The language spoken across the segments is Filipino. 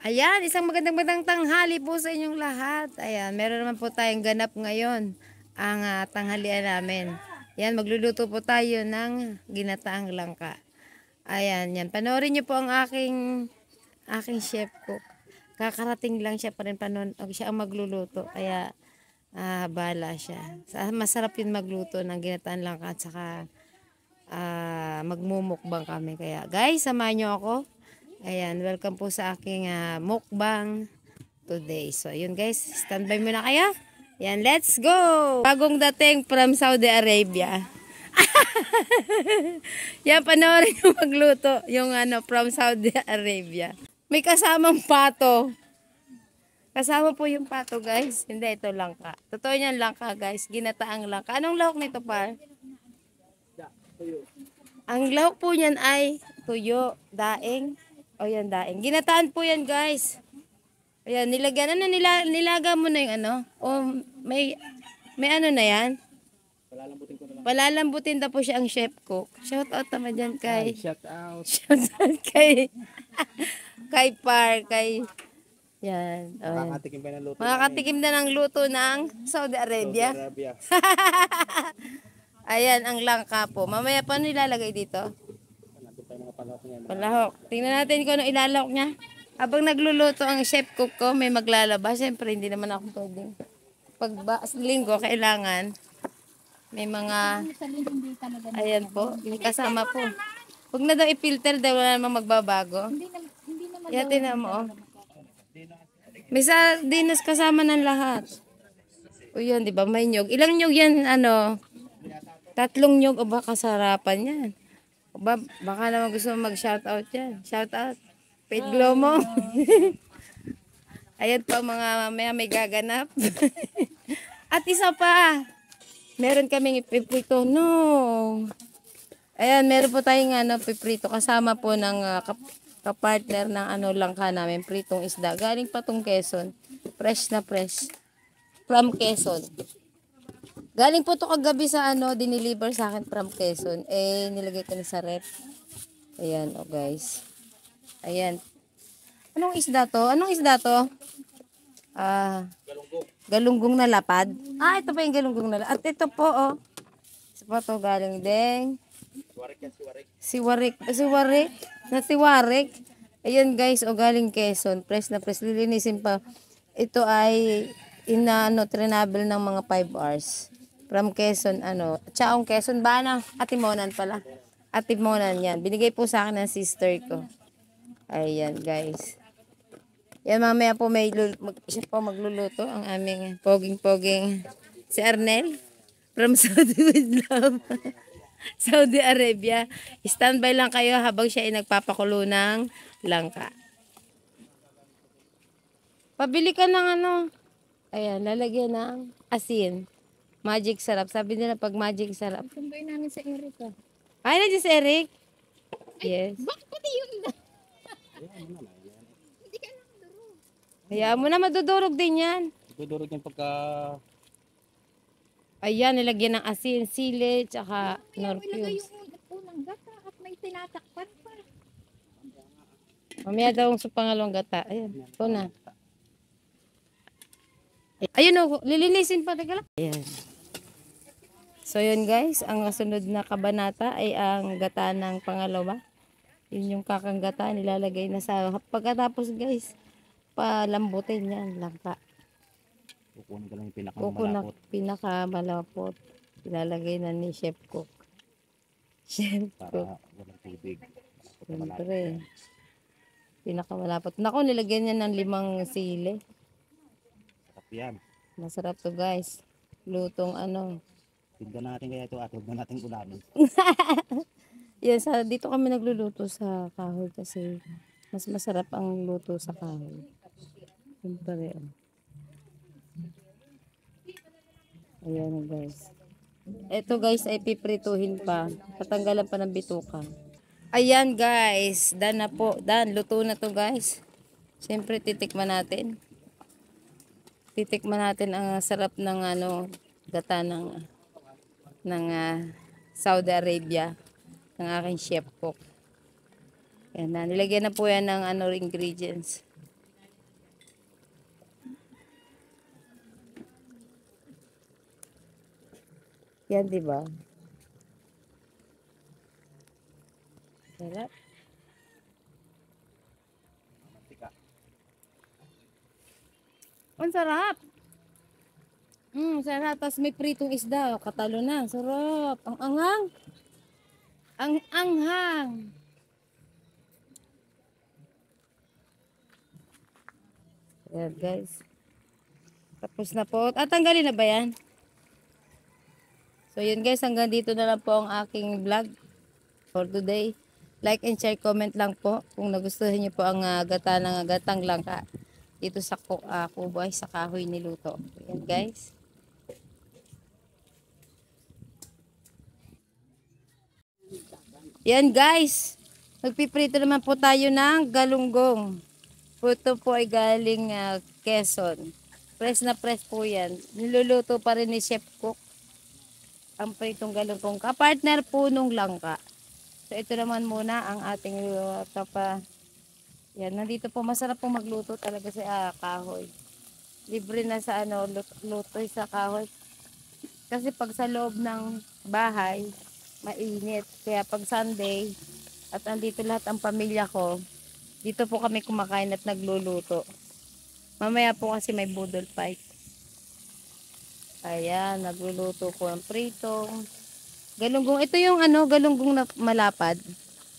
Ayan, isang magandang tanghali po sa inyong lahat. Ayan, meron naman po tayong ganap ngayon, ang tanghalian namin. Ayan, magluluto po tayo ng ginataang langka. Ayan, yan. Panoorin niyo po ang aking chef cook. Kakarating lang siya pa rin siya ang magluluto. Kaya, bala siya. Masarap yun magluto ng ginataang langka at saka magmumukbang kami. Kaya, guys, samahan niyo ako. Ayan, welcome po sa aking mukbang today. So, ayun guys, standby muna kayo. Ayan, let's go! Bagong dating from Saudi Arabia. Yan, panoorin yung magluto. Yung from Saudi Arabia. May kasamang pato. Kasama po yung pato, guys. Hindi, ito langka. Totoo yan langka, guys. Ginataang langka. Anong lahok nito, par? Ang lahok po niyan ay tuyo, daing. O yan, daing. Ginataan po yan, guys. Ayan, nilagyan. Nilaga mo na yung O, may ano na yan? Palalambutin ko na lang. Palalambutin na po siya ang chef cook. Shout out naman dyan kay... Shout out. Shout out kay... kay Par, kay... Yan. Makakatikim pa ng luto. Makakatikim na ng luto ng Saudi Arabia. Saudi Arabia. Ayan, ang langka po. Mamaya pa nilalagay dito? Nandun tayo mga palahok niya. Palahok. Tingnan natin kung ano ilalahok niya. Habang nagluluto ang chef cook ko, may maglalaba. Siyempre, hindi naman ako pwedeng. Pag linggo, kailangan may mga... Ayan po, may kasama po. Huwag na daw i-filter dahil wala namang magbabago. Yatin na mo, oh. May sardinas kasama ng lahat. O yun, di ba? May nyog. Ilang nyog yan, 3 nyog. O baka sarapan yan. O baka naman gusto mo mag-shoutout yan. Shoutout. Paid glow mo. Ayan pa mga mamaya may gaganap. At isa pa. Meron kaming ipiprito. No. Ayan, meron po tayong piprito. Kasama po ng kapartner ng langka namin. Pritong isda. Galing pa tong Quezon. Fresh na fresh. From Quezon. Galing po to kagabi sa diniliver sa akin from Quezon. Nilagay ko na sa rep. Ayan, guys. Ayan. Anong isda to? Galunggong na lapad. Ito pa yung galunggong na lapad. At ito po, Isa pa to galing din. Siwarik. Ayan guys, galing Quezon. Press na press. Lilinisin pa. Ito ay travel ng mga 5 hours. From Quezon, Chaong Quezon ba Atimonan pala. Atimonan yan. Binigay po sa akin ng sister ko. Ayan guys. Yan mamaya po siya po magluluto ang aming poging si Arnel from Saudi with love. Saudi Arabia. Standby lang kayo habang siya ay nagpapakulo ng langka. Pabili ka ng ayan, lalagyan ng asin. Magic sarap. Sabi nila pag magic sarap. Sunduin namin sa Eric. Ay, na si Eric? Yes. Bakit pati yun na? Hindi ka lang durog. Hayaan mo na, madudurog din yan. Dudurog yung pagka... Ayan, nilagyan ng asin, sili, tsaka nor Ilagay cubes. yung unang gata at may tinatakpan pa. Mamaya daw sa pangalawang gata. Ayan, ito na. Ayun lilinisin pa. Teka lang. Ayan. So yun guys, ang sunod na kabanata ay ang gata ng pangalawa. Yun yung kakang gata, nilalagay na sa... Pagkatapos guys, palambutin yan, langka. Kukunin ko lang yung pinakamalapot. Pinakamalapot. Ilalagay na ni chef cook. Chef cook. Para walang tubig. Siyempre. Pinakamalapot. Naku, nilagyan niya ng 5 sili. Sarap yan. Masarap to guys. Lutong Tignan natin kaya ito at huwag na natin ulamin. Yan, dito kami nagluluto sa kahoy kasi mas masarap ang luto sa kahoy. Siyempre. Ayan guys. Ito guys ay piprituhin pa. Patanggalan pa ng bituka. Ayan guys. Done na po. Done. Luto na to guys. Siyempre titikman natin. Titikman natin ang sarap ng gata ng Saudi Arabia ng aking chef cook. Yan na. Nilagyan na po yan ng ingredients. yan, di ba? Sarap. Mantika. Ang sarap. Sarap. Tapos may pritong isda. Katalo na. Sarap. Ang anghang. Ang anghang. Ayan, guys. Tapos na po. At tanggalin na ba yan? So, yun guys. Hanggang dito na lang po ang aking vlog for today. Like and share, comment lang po kung nagustuhan niyo po ang gata ng gatang langka dito sa Kubo ay sa kahoy niluto. Ayan guys. Yan guys. Magpiprito naman po tayo ng galunggong. Ito po ay galing Quezon. Press na press po yan. Niluluto pa rin ni Chef Cook ang pritong galunggong. Kapartner po nung langka. So ito naman muna ang ating yan, nandito po masarap po magluto talaga sa kahoy. Libre na sa luto sa kahoy. Kasi pag sa loob ng bahay, mainit. Kaya pag Sunday, at andito lahat ang pamilya ko, dito po kami kumakain at nagluluto. Mamaya po kasi may budol fight. Ayan, nagluluto po ang pritong galunggong. Ito yung galunggong na malapad.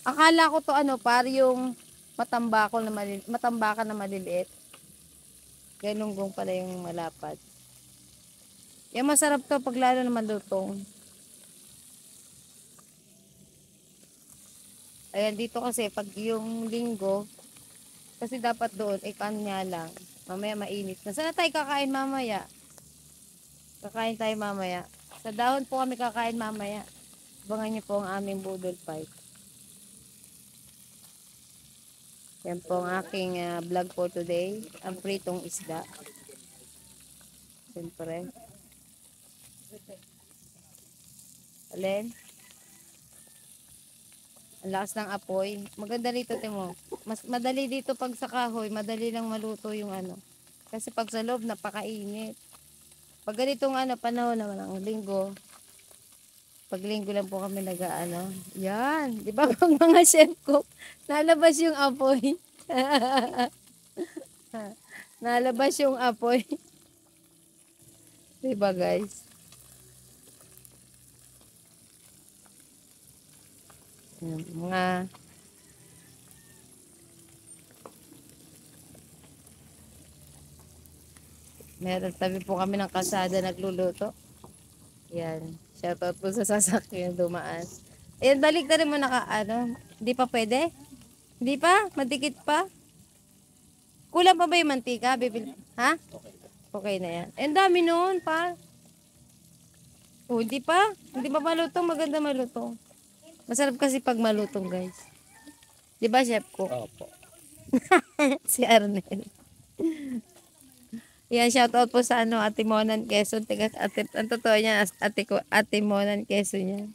Akala ko to pari yung matambakan na maliliit. Galunggong pala yung malapad. Yan masarap to pag lalo na malutong. Ayan, dito kasi pag yung linggo, kasi dapat doon, kanya lang. Mamaya mainit na. Sana tayo kakain mamaya? Kakain tayo mamaya. Sa dahon po kami kakain mamaya. Abangan niyo po ang aming budol fight. Yan po ang aking vlog for today. Ang pritong isda. Siyempre. Alin? Ang lakas ng apoy. Maganda rito, Timo. Mas madali dito pag sa kahoy. Madali lang maluto yung Kasi pag sa loob, napakainit. Pag ganitong panahon naman ang linggo. Pag linggo lang po kami Yan. Di ba pag mga chef cook, nalabas yung apoy. Nalabas yung apoy. Di ba guys? Mga meron tabi po kami ng kalsada nagluluto. Yan. Shoutout po sa sasakyan dumaan. Ayan, balik na rin mo Hindi pa pwede? Hindi pa? Madikit pa? Kulang pa ba yung mantika? Ha? Okay na yan. Ang dami noon pa. Oh, hindi pa? Hindi pa malutong? Maganda malutong. Masarap kasi pag malutong, guys. Di ba, Chef ko? Opo. Si Arnel. Yan, shoutout po sa Ate Monan Quezon. Ang totoo niya, Ate Monan Quezon niya.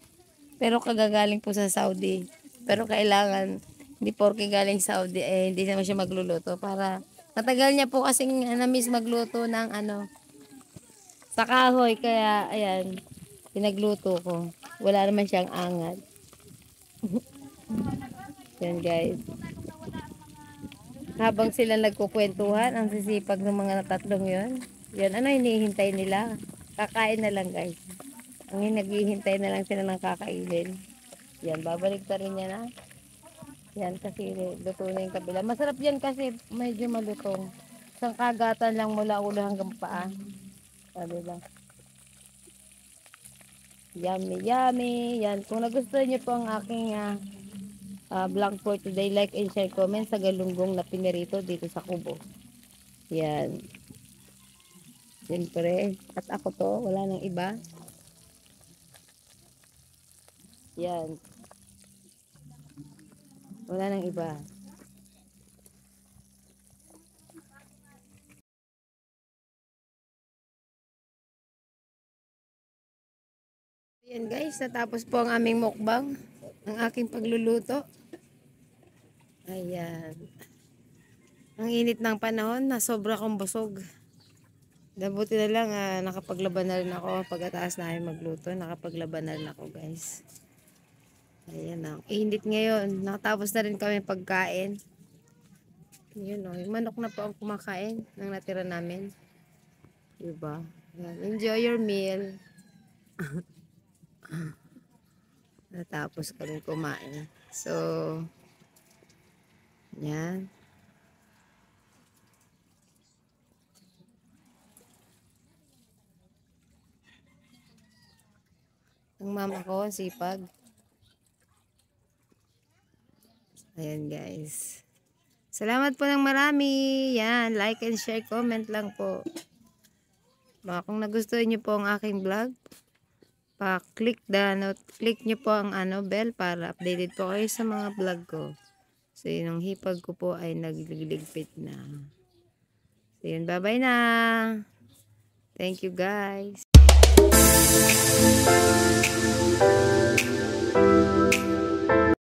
Pero kagagaling po sa Saudi. Pero kailangan, hindi porke galing Saudi, hindi naman siya magluluto. Para, matagal niya po kasing na-miss magluto ng sa kahoy. Kaya, ayan, pinagluto ko. Wala naman siyang angat. Yan guys. Habang sila nagkukwentuhan, ang sisipag ng mga tatlong yon. Yan, hinihintay nila? Kakain na lang guys. Ang naghihintay na lang sila ng kakainin. Yan, babalik pa rin yan Yan, kasi luto na yung kabila. Masarap yan kasi medyo malutong. Isang kagatan lang mula ulo hanggang paa. Sabi ba? Yummy, yummy. Yan, kung nagustuhan niyo po ang aking vlog for today, like and share, comment sa galunggong na pinirito dito sa kubo. Yan. Siyempre, at ako to, wala nang iba. Yan. Wala nang iba. Yan guys, natapos po ang aming mukbang. Ang aking pagluluto. Ayan. Ang init ng panahon, na sobra kong busog. Nabuti na lang, nakapaglaban na rin ako pagkatapos namin magluto. Nakapaglaban na rin ako, guys. Ayan na. Init ngayon. Nakatapos na rin kami pagkain. Yun o. Yung manok na po ang kumakain ng natira namin. Diba? Ayan. Enjoy your meal. Natapos kami kumain. So, yan. Ang mama ko, sipag. Ayan, guys. Salamat po ng marami. Yan, like and share, comment lang po. Baka kung nagustuhan niyo po ang aking vlog, click nyo po ang bell para updated po kayo sa mga vlog ko. So, yung hipag ko po ay nagliligpit na. So, yun, bye-bye na. Thank you, guys.